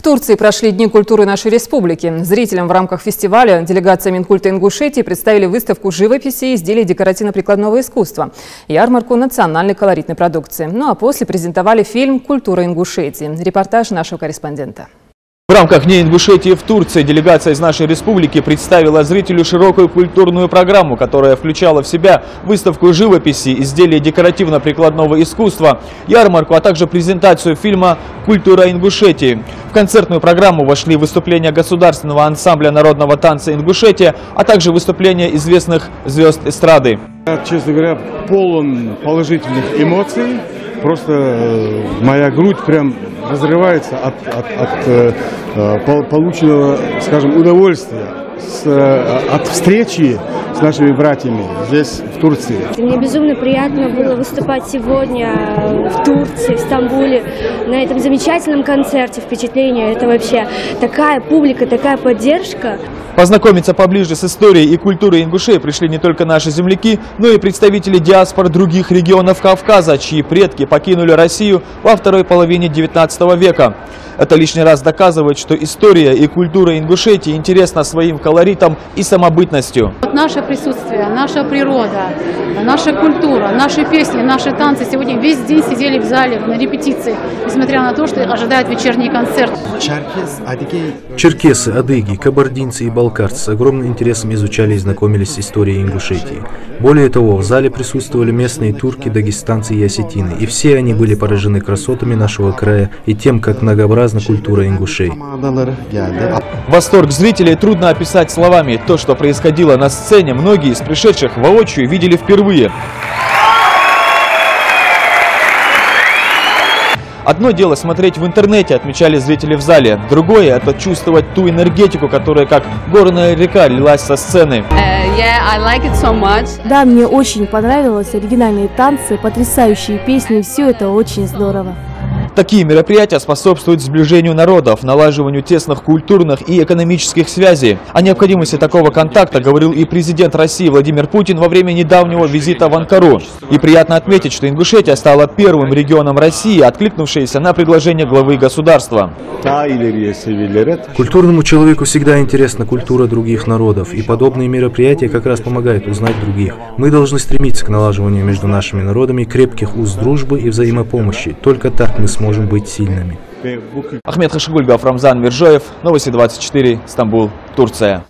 Турции прошли Дни культуры нашей республики. Зрителям в рамках фестиваля делегация Минкульта Ингушетии представили выставку живописи и изделий декоративно-прикладного искусства, ярмарку национальной колоритной продукции. Ну а после презентовали фильм «Культура Ингушетии». Репортаж нашего корреспондента. В рамках Дней Ингушетии в Турции делегация из нашей республики представила зрителю широкую культурную программу, которая включала в себя выставку живописи, изделий декоративно-прикладного искусства, ярмарку, а также презентацию фильма «Культура Ингушетии». В концертную программу вошли выступления государственного ансамбля народного танца Ингушетия, а также выступления известных звезд эстрады. Я, честно говоря, полон положительных эмоций. Просто моя грудь прям разрывается от полученного, скажем, удовольствия от встречи с нашими братьями здесь, в Турции. Мне безумно приятно было выступать сегодня в Турции, в Стамбуле, на этом замечательном концерте. Впечатление, это вообще такая публика, такая поддержка. Познакомиться поближе с историей и культурой Ингушетии пришли не только наши земляки, но и представители диаспор других регионов Кавказа, чьи предки покинули Россию во второй половине 19 века. Это лишний раз доказывает, что история и культура Ингушетии интересна своим колоритом и самобытностью. Наше присутствие, наша природа, наша культура, наши песни, наши танцы. Сегодня весь день сидели в зале на репетиции, несмотря на то, что ожидает вечерний концерт. Черкесы, адыги, кабардинцы и балкарцы с огромным интересом изучали и знакомились с историей Ингушетии. Более того, в зале присутствовали местные турки, дагестанцы и осетины, и все они были поражены красотами нашего края и тем, как многообразна культура ингушей. Восторг зрителей трудно описать словами. То, что происходило на сцене, многие из пришедших воочию видели впервые. Одно дело смотреть в интернете, отмечали зрители в зале. Другое – это чувствовать ту энергетику, которая как горная река лилась со сцены. Да, мне очень понравилось. Оригинальные танцы, потрясающие песни. Все это очень здорово. Такие мероприятия способствуют сближению народов, налаживанию тесных культурных и экономических связей. О необходимости такого контакта говорил и президент России Владимир Путин во время недавнего визита в Анкару. И приятно отметить, что Ингушетия стала первым регионом России, откликнувшейся на предложение главы государства. Культурному человеку всегда интересна культура других народов, и подобные мероприятия как раз помогают узнать других. Мы должны стремиться к налаживанию между нашими народами крепких уз дружбы и взаимопомощи. Только так мы сможем быть сильными. Ахмед Хашигульгов, Рамзан Миржоев, Новости 24, Стамбул, Турция.